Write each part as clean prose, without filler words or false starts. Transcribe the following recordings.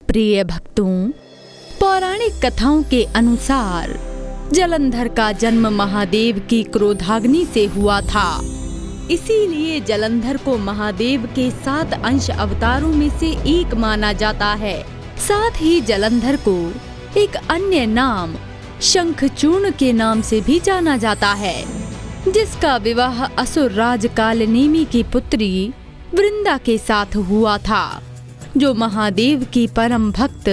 प्रिय भक्तों, पौराणिक कथाओं के अनुसार जलंधर का जन्म महादेव की क्रोधाग्नि से हुआ था। इसीलिए जलंधर को महादेव के 7 अंश अवतारों में से एक माना जाता है। साथ ही जलंधर को एक अन्य नाम शंखचूर्ण के नाम से भी जाना जाता है, जिसका विवाह असुर राज कालनेमी की पुत्री वृंदा के साथ हुआ था, जो महादेव की परम भक्त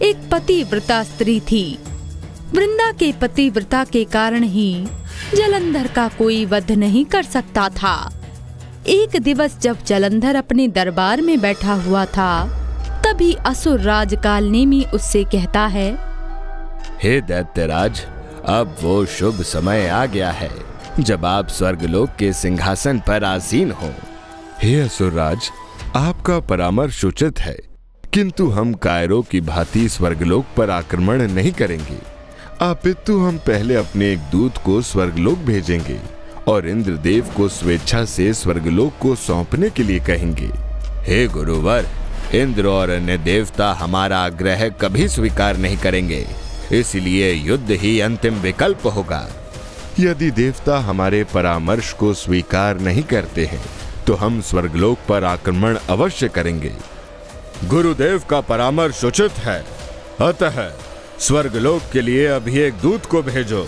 एक पतिव्रता स्त्री थी। वृंदा के पतिव्रता के कारण ही जलंधर का कोई वध नहीं कर सकता था। एक दिवस जब जलंधर अपने दरबार में बैठा हुआ था, तभी असुर राज कालनेमी उससे कहता है, हे दैत्यराज, अब वो शुभ समय आ गया है जब आप स्वर्गलोक के सिंहासन पर आसीन हो। हे असुरराज, आपका परामर्श उचित है, किंतु हम कायरों की भांति स्वर्गलोक पर आक्रमण नहीं करेंगे, अपितु हम पहले अपने एक दूत को स्वर्गलोक भेजेंगे और इंद्रदेव को स्वेच्छा से स्वर्गलोक को सौंपने के लिए कहेंगे। हे गुरुवर, इंद्र और अन्य देवता हमारा आग्रह कभी स्वीकार नहीं करेंगे, इसलिए युद्ध ही अंतिम विकल्प होगा। यदि देवता हमारे परामर्श को स्वीकार नहीं करते हैं, तो हम स्वर्गलोक पर आक्रमण अवश्य करेंगे। गुरुदेव का परामर्श उचित है, अतः स्वर्गलोक के लिए अभी एक दूत को भेजो।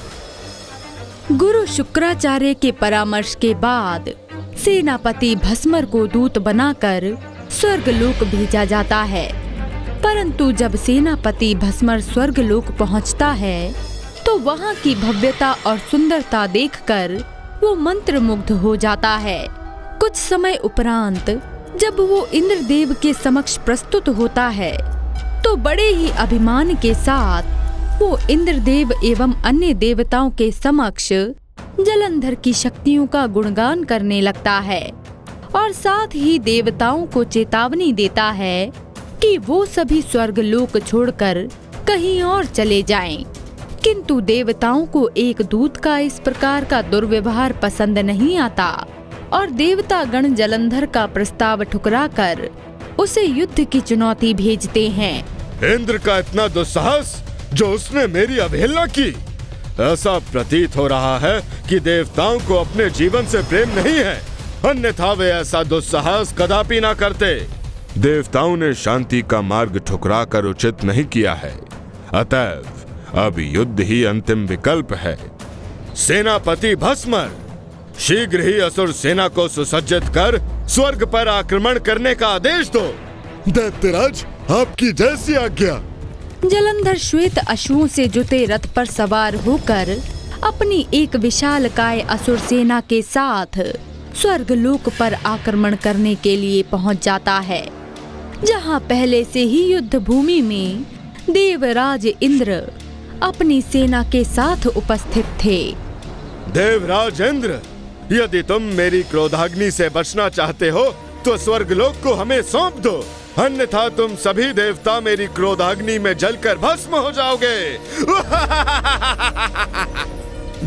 गुरु शुक्राचार्य के परामर्श के बाद सेनापति भस्मर को दूत बनाकर स्वर्गलोक भेजा जाता है। परंतु जब सेनापति भस्मर स्वर्गलोक पहुंचता है, तो वहां की भव्यता और सुंदरता देखकर वो मंत्रमुग्ध हो जाता है। कुछ समय उपरांत जब वो इंद्रदेव के समक्ष प्रस्तुत होता है, तो बड़े ही अभिमान के साथ वो इंद्रदेव एवं अन्य देवताओं के समक्ष जलंधर की शक्तियों का गुणगान करने लगता है और साथ ही देवताओं को चेतावनी देता है कि वो सभी स्वर्गलोक छोड़कर कहीं और चले जाएं। किंतु देवताओं को एक दूत का इस प्रकार का दुर्व्यवहार पसंद नहीं आता और देवता गण जलंधर का प्रस्ताव ठुकराकर उसे युद्ध की चुनौती भेजते हैं। इंद्र का इतना दुस्साहस जो उसने मेरी अवहेलना की, ऐसा प्रतीत हो रहा है कि देवताओं को अपने जीवन से प्रेम नहीं है, अन्यथा वे ऐसा दुस्साहस कदापि ना करते। देवताओं ने शांति का मार्ग ठुकरा कर उचित नहीं किया है, अतएव अब युद्ध ही अंतिम विकल्प है। सेनापति भस्मर, शीघ्र ही असुर सेना को सुसज्जित कर स्वर्ग पर आक्रमण करने का आदेश दो। दैत्यराज, आपकी जैसी आज्ञा। जलंधर श्वेत अश्वों से जुते रथ पर सवार होकर अपनी एक विशालकाय असुर सेना के साथ स्वर्गलोक पर आक्रमण करने के लिए पहुंच जाता है, जहां पहले से ही युद्ध भूमि में देवराज इंद्र अपनी सेना के साथ उपस्थित थे। देवराज इंद्र, यदि तुम मेरी क्रोधाग्नि से बचना चाहते हो तो स्वर्गलोक को हमें सौंप दो, अन्यथा तुम सभी देवता मेरी क्रोधाग्नि में जलकर भस्म हो जाओगे।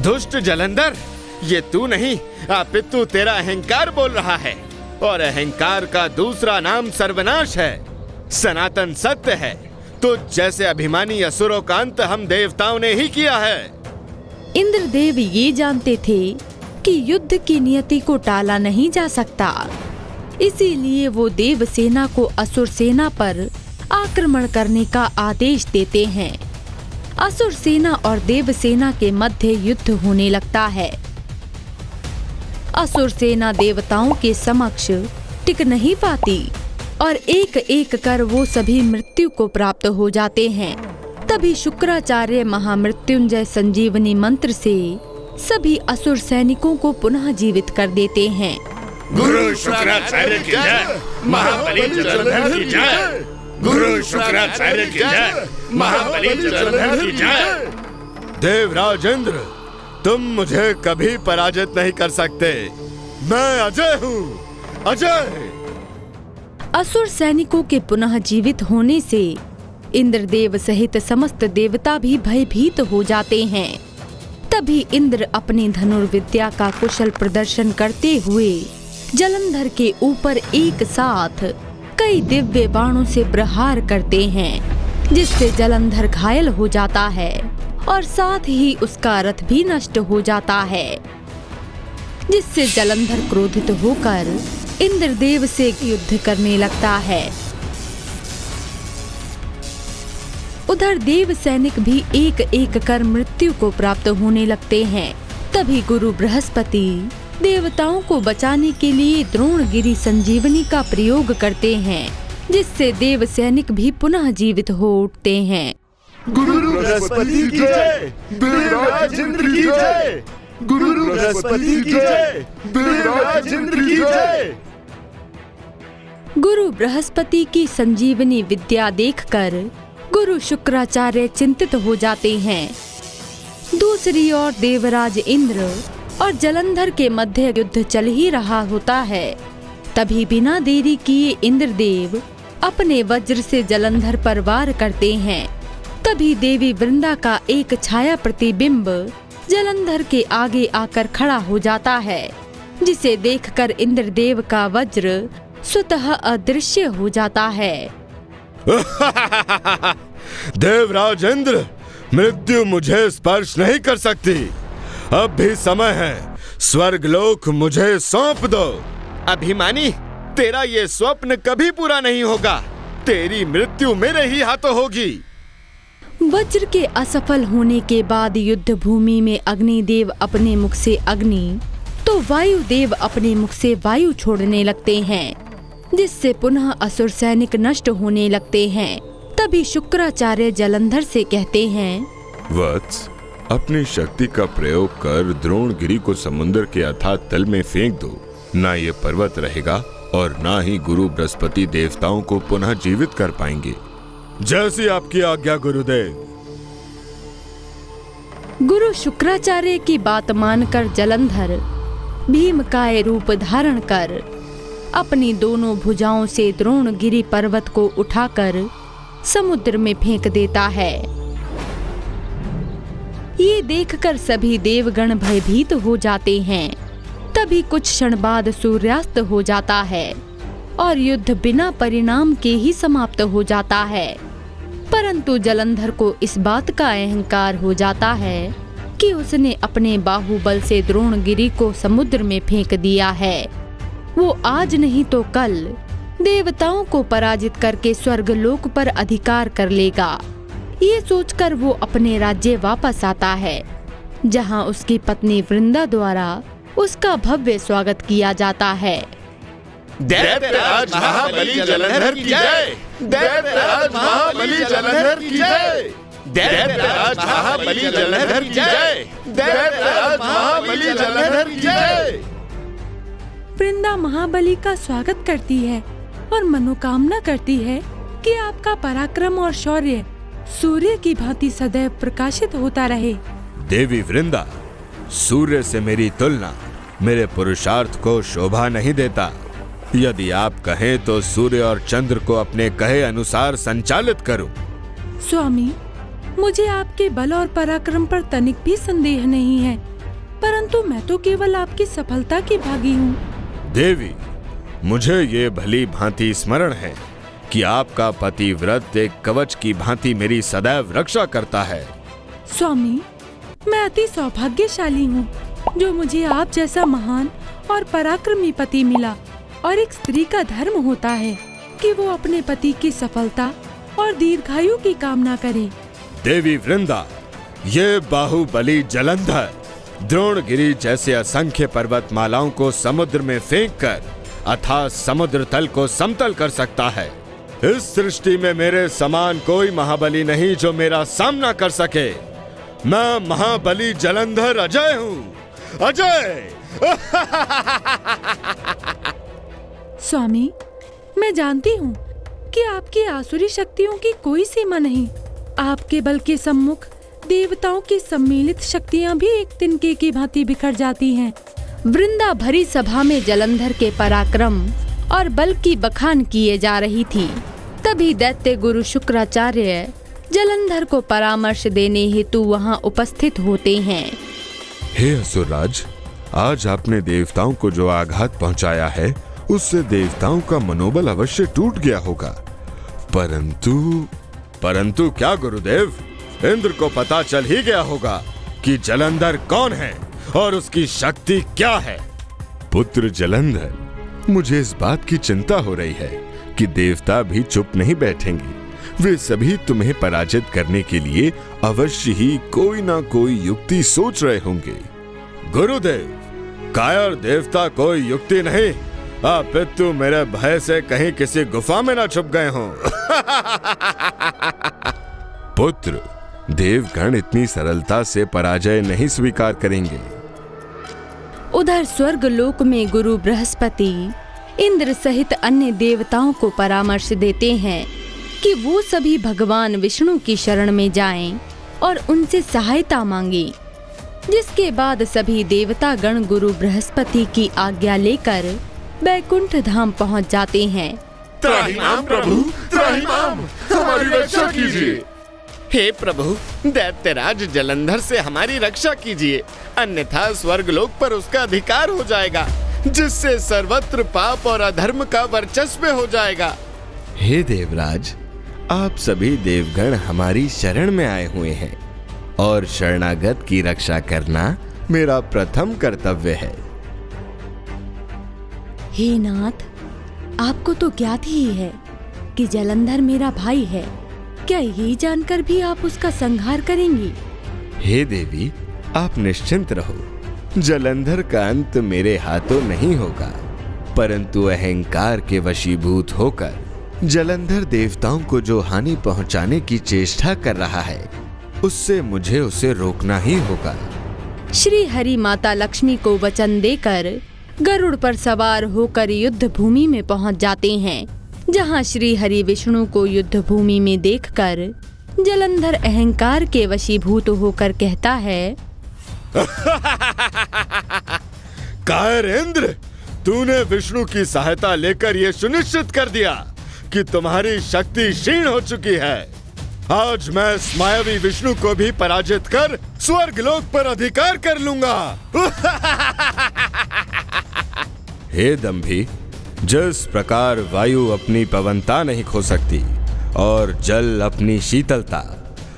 दुष्ट जलंधर, ये तू नहीं अपितु तेरा अहंकार बोल रहा है, और अहंकार का दूसरा नाम सर्वनाश है। सनातन सत्य है, तो जैसे अभिमानी असुरों का अंत हम देवताओं ने ही किया है। इंद्रदेव ये जानते थे कि युद्ध की नियति को टाला नहीं जा सकता, इसीलिए वो देव सेना को असुर सेना पर आक्रमण करने का आदेश देते हैं। असुर सेना और देव सेना के मध्य युद्ध होने लगता है। असुर सेना देवताओं के समक्ष टिक नहीं पाती और एक एक कर वो सभी मृत्यु को प्राप्त हो जाते हैं। तभी शुक्राचार्य महामृत्युंजय संजीवनी मंत्र से सभी असुर सैनिकों को पुनः जीवित कर देते हैं। गुरु शुक्राचार्य की जय, महाबली जलंधर की जय। गुरु शुक्राचार्य की जय, महाबली जलंधर की जय। देवराज इंद्र, तुम मुझे कभी पराजित नहीं कर सकते, मैं अजय हूँ, अजय। असुर सैनिकों के पुनः जीवित होने से इंद्रदेव सहित समस्त देवता भी भयभीत हो जाते हैं। तभी इंद्र अपनी धनुर्विद्या का कुशल प्रदर्शन करते हुए जलंधर के ऊपर एक साथ कई दिव्य बाणों से प्रहार करते हैं, जिससे जलंधर घायल हो जाता है और साथ ही उसका रथ भी नष्ट हो जाता है, जिससे जलंधर क्रोधित होकर इंद्रदेव से युद्ध करने लगता है। उधर देव सैनिक भी एक एक कर मृत्यु को प्राप्त होने लगते हैं। तभी गुरु बृहस्पति देवताओं को बचाने के लिए द्रोणगिरी संजीवनी का प्रयोग करते हैं, जिससे देव सैनिक भी पुनः जीवित हो उठते हैं। गुरु बृहस्पति की जय, देवराज इंद्र की जय। गुरु बृहस्पति की जय, देवराज इंद्र की जय। गुरु बृहस्पति की संजीवनी विद्या देखकर गुरु शुक्राचार्य चिंतित हो जाते हैं। दूसरी ओर देवराज इंद्र और जलंधर के मध्य युद्ध चल ही रहा होता है। तभी बिना देरी किए इंद्रदेव अपने वज्र से जलंधर पर वार करते हैं। तभी देवी वृंदा का एक छाया प्रतिबिंब जलंधर के आगे आकर खड़ा हो जाता है, जिसे देखकर इंद्रदेव का वज्र स्वतः अदृश्य हो जाता है। देवराज इंद्र, मृत्यु मुझे स्पर्श नहीं कर सकती। अब भी समय है, स्वर्गलोक मुझे सौंप दो। अभिमानी, तेरा ये स्वप्न कभी पूरा नहीं होगा। तेरी मृत्यु मेरे ही हाथों होगी। वज्र के असफल होने के बाद युद्ध भूमि में अग्निदेव अपने मुख से अग्नि तो वायुदेव अपने मुख से वायु छोड़ने लगते हैं, जिससे पुनः असुर सैनिक नष्ट होने लगते हैं। तभी शुक्राचार्य जलंधर से कहते हैं, वत्स, अपनी शक्ति का प्रयोग कर द्रोणगिरी को समुद्र के अथाह तल में फेंक दो। ना ये पर्वत रहेगा और ना ही गुरु बृहस्पति देवताओं को पुनः जीवित कर पाएंगे। जैसी आपकी आज्ञा गुरुदेव। गुरु शुक्राचार्य की बात मानकर जलंधर भीमकाय रूप धारण कर अपनी दोनों भुजाओं से द्रोणगिरी पर्वत को उठाकर समुद्र में फेंक देता है। ये देखकर सभी देवगण भयभीत हो जाते हैं। तभी कुछ क्षण बाद सूर्यास्त हो जाता है और युद्ध बिना परिणाम के ही समाप्त हो जाता है। परंतु जलंधर को इस बात का अहंकार हो जाता है कि उसने अपने बाहुबल से द्रोणगिरी को समुद्र में फेंक दिया है। वो आज नहीं तो कल देवताओं को पराजित करके स्वर्गलोक पर अधिकार कर लेगा। ये सोचकर वो अपने राज्य वापस आता है, जहाँ उसकी पत्नी वृंदा द्वारा उसका भव्य स्वागत किया जाता है। दैत्यराज महाबली जलंधर की जय। दैत्यराज महाबली जलंधर की जय। दैत्यराज महाबली जलंधर की जय। दैत्यराज महाबली जलंधर की जय। वृंदा महाबली का स्वागत करती है और मनोकामना करती है कि आपका पराक्रम और शौर्य सूर्य की भांति सदैव प्रकाशित होता रहे। देवी वृंदा, सूर्य से मेरी तुलना मेरे पुरुषार्थ को शोभा नहीं देता। यदि आप कहें तो सूर्य और चंद्र को अपने कहे अनुसार संचालित करूं। स्वामी, मुझे आपके बल और पराक्रम पर तनिक भी संदेह नहीं है, परंतु मैं तो केवल आपकी सफलता की भागी हूँ। देवी, मुझे ये भली भांति स्मरण है कि आपका पतिव्रत एक कवच की भांति मेरी सदैव रक्षा करता है। स्वामी, मैं अति सौभाग्यशाली हूँ जो मुझे आप जैसा महान और पराक्रमी पति मिला। और एक स्त्री का धर्म होता है कि वो अपने पति की सफलता और दीर्घायु की कामना करे। देवी वृंदा, ये बाहुबली जलंधर द्रोणगिरी जैसे असंख्य पर्वतमालाओं को समुद्र में फेंककर अथाह समुद्र तल को समतल कर सकता है। इस सृष्टि में मेरे समान कोई महाबली नहीं जो मेरा सामना कर सके। मैं महाबली जलंधर अजय हूँ, अजय। स्वामी, मैं जानती हूँ कि आपकी आसुरी शक्तियों की कोई सीमा नहीं। आपके बल के सम्मुख देवताओं की सम्मिलित शक्तियाँ भी एक तिनके की भांति बिखर जाती हैं। वृंदा भरी सभा में जलंधर के पराक्रम और बल की बखान किए जा रही थी। तभी दैत्य गुरु शुक्राचार्य जलंधर को परामर्श देने हेतु वहां उपस्थित होते हैं। हे असुरराज, आज आपने देवताओं को जो आघात पहुंचाया है उससे देवताओं का मनोबल अवश्य टूट गया होगा। परंतु क्या गुरुदेव, इंद्र को पता चल ही गया होगा कि जलंधर कौन है और उसकी शक्ति क्या है। पुत्र जलंधर, मुझे इस बात की चिंता हो रही है कि देवता भी चुप नहीं बैठेंगे। वे सभी तुम्हें पराजित करने के लिए अवश्य ही कोई ना कोई युक्ति सोच रहे होंगे। गुरुदेव, कायर देवता कोई युक्ति नहीं, अपितु मेरे भय से कहीं किसी गुफा में ना छुप गए हों। पुत्र, देवगण इतनी सरलता से पराजय नहीं स्वीकार करेंगे। उधर स्वर्गलोक में गुरु बृहस्पति इंद्र सहित अन्य देवताओं को परामर्श देते हैं कि वो सभी भगवान विष्णु की शरण में जाएं और उनसे सहायता मांगें। जिसके बाद सभी देवता गण गुरु बृहस्पति की आज्ञा लेकर बैकुंठ धाम पहुंच जाते हैं। त्राहिमाम प्रभु, त्राहिमाम, हमारी रक्षा कीजिए। हे प्रभु, दैत्यराज जलंधर से हमारी रक्षा कीजिए, अन्यथा स्वर्गलोक पर उसका अधिकार हो जाएगा, जिससे सर्वत्र पाप और अधर्म का वर्चस्व हो जाएगा। हे देवराज, आप सभी देवगण हमारी शरण में आए हुए हैं और शरणागत की रक्षा करना मेरा प्रथम कर्तव्य है। हे नाथ, आपको तो ज्ञात ही है कि जलंधर मेरा भाई है। क्या ये जानकर भी आप उसका संहार करेंगी? हे देवी, आप निश्चिंत रहो। जलंधर का अंत मेरे हाथों नहीं होगा, परंतु अहंकार के वशीभूत होकर जलंधर देवताओं को जो हानि पहुंचाने की चेष्टा कर रहा है, उससे मुझे उसे रोकना ही होगा। श्री हरि माता लक्ष्मी को वचन देकर गरुड़ पर सवार होकर युद्ध भूमि में पहुंच जाते हैं, जहां श्री हरि विष्णु को युद्ध भूमि में देखकर जलंधर अहंकार के वशीभूत होकर कहता है, कायर इंद्र, तूने विष्णु की सहायता लेकर यह सुनिश्चित कर दिया कि तुम्हारी शक्ति क्षीण हो चुकी है। आज मैं इस मायावी विष्णु को भी पराजित कर स्वर्गलोक पर अधिकार कर लूंगा। हे दंभी, जिस प्रकार वायु अपनी पवनता नहीं खो सकती और जल अपनी शीतलता,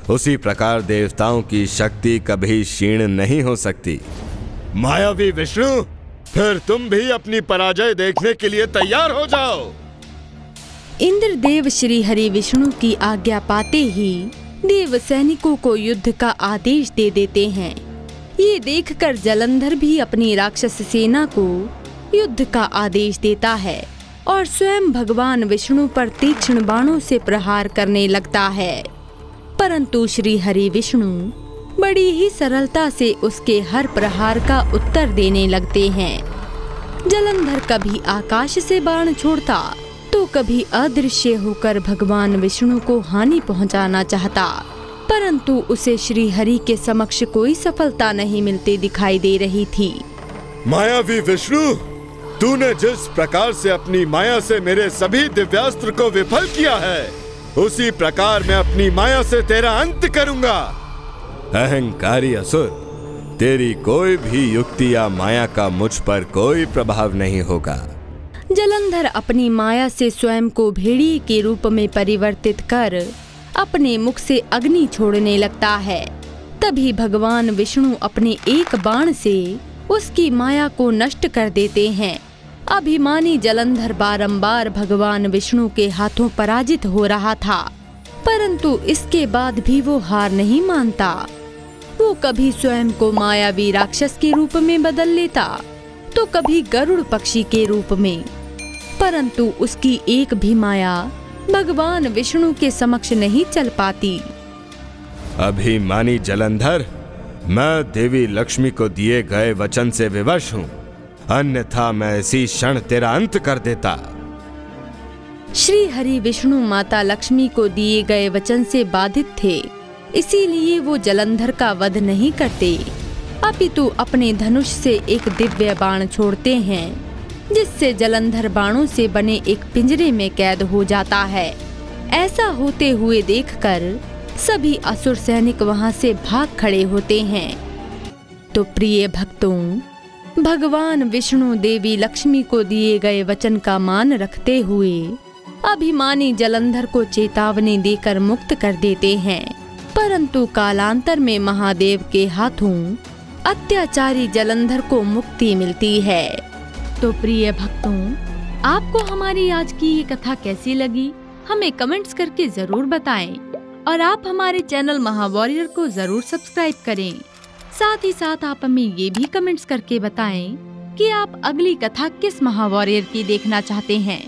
उसी प्रकार देवताओं की शक्ति कभी क्षीण नहीं हो सकती। मायावी विष्णु, फिर तुम भी अपनी पराजय देखने के लिए तैयार हो जाओ। इंद्रदेव श्री हरि विष्णु की आज्ञा पाते ही देव सैनिकों को युद्ध का आदेश दे देते हैं। ये देखकर जलंधर भी अपनी राक्षस सेना को युद्ध का आदेश देता है और स्वयं भगवान विष्णु पर तीक्ष्ण बाणों से प्रहार करने लगता है। परंतु श्री हरि विष्णु बड़ी ही सरलता से उसके हर प्रहार का उत्तर देने लगते हैं। जलंधर कभी आकाश से बाण छोड़ता तो कभी अदृश्य होकर भगवान विष्णु को हानि पहुंचाना चाहता, परंतु उसे श्री हरि के समक्ष कोई सफलता नहीं मिलती दिखाई दे रही थी। मायावी विष्णु, तूने जिस प्रकार से अपनी माया से मेरे सभी दिव्यास्त्र को विफल किया है, उसी प्रकार मैं अपनी माया से तेरा अंत करूंगा। अहंकारी असुर, तेरी कोई भी युक्ति या माया का मुझ पर कोई प्रभाव नहीं होगा। जलंधर अपनी माया से स्वयं को भेड़िए के रूप में परिवर्तित कर अपने मुख से अग्नि छोड़ने लगता है। तभी भगवान विष्णु अपने एक बाण से उसकी माया को नष्ट कर देते हैं। अभिमानी जलंधर बारंबार भगवान विष्णु के हाथों पराजित हो रहा था, परंतु इसके बाद भी वो हार नहीं मानता। वो कभी स्वयं को मायावी राक्षस के रूप में बदल लेता तो कभी गरुड़ पक्षी के रूप में, परंतु उसकी एक भी माया भगवान विष्णु के समक्ष नहीं चल पाती। अभिमानी जलंधर, मैं देवी लक्ष्मी को दिए गए वचन से विवश हूँ, अन्यथा मैं इसी क्षण तेरा अंत कर देता। श्री हरि विष्णु माता लक्ष्मी को दिए गए वचन से बाधित थे, इसीलिए वो जलंधर का वध नहीं करते, अपितु अपने धनुष से एक दिव्य बाण छोड़ते हैं, जिससे जलंधर बाणों से बने एक पिंजरे में कैद हो जाता है। ऐसा होते हुए देखकर सभी असुर सैनिक वहां से भाग खड़े होते हैं। तो प्रिय भक्तों, भगवान विष्णु देवी लक्ष्मी को दिए गए वचन का मान रखते हुए अभिमानी जलंधर को चेतावनी देकर मुक्त कर देते हैं, परंतु कालांतर में महादेव के हाथों अत्याचारी जलंधर को मुक्ति मिलती है। तो प्रिय भक्तों, आपको हमारी आज की ये कथा कैसी लगी हमें कमेंट्स करके जरूर बताएं और आप हमारे चैनल महावॉरियर को जरूर सब्सक्राइब करें। साथ ही साथ आप हमें ये भी कमेंट्स करके बताएं कि आप अगली कथा किस महावॉरियर की देखना चाहते हैं।